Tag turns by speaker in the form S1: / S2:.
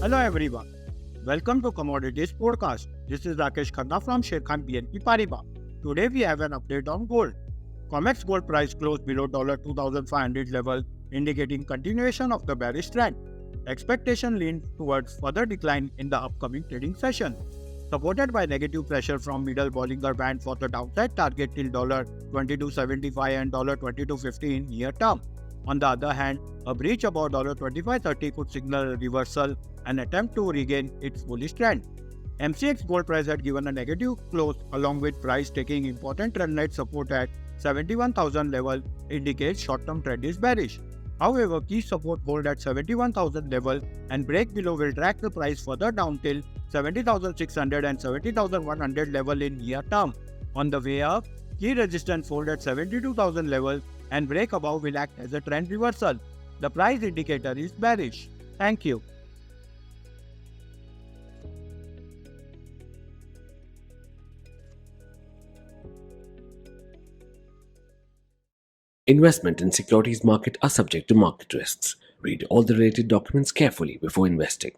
S1: Hello everyone, welcome to Commodities Podcast. This is 𝗀𝗫𝗀𝗵𝗵 from Sharekhan BNP Paribas. Today we have an update on gold. COMEX gold price closed below $2,500 level, indicating continuation of the bearish trend. Expectation leans towards further decline in the upcoming trading session, supported by negative pressure from middle Bollinger Band for the downside target till $22.75 and $22.50 in near term. On the other hand, a breach above $25.30 could signal a reversal and attempt to regain its bullish trend. MCX gold price had given a negative close along with price taking important trend line support at 71,000 level indicates short-term trend is bearish. However, key support hold at 71,000 level and break below will drag the price further down till 70,600 and 70,100 level in near term. On the way up, key resistance hold at 72,000 level and break above will act as a trend reversal. The price indicator is bearish. Thank you.
S2: Investment in securities market are subject to market risks. Read all the related documents carefully before investing.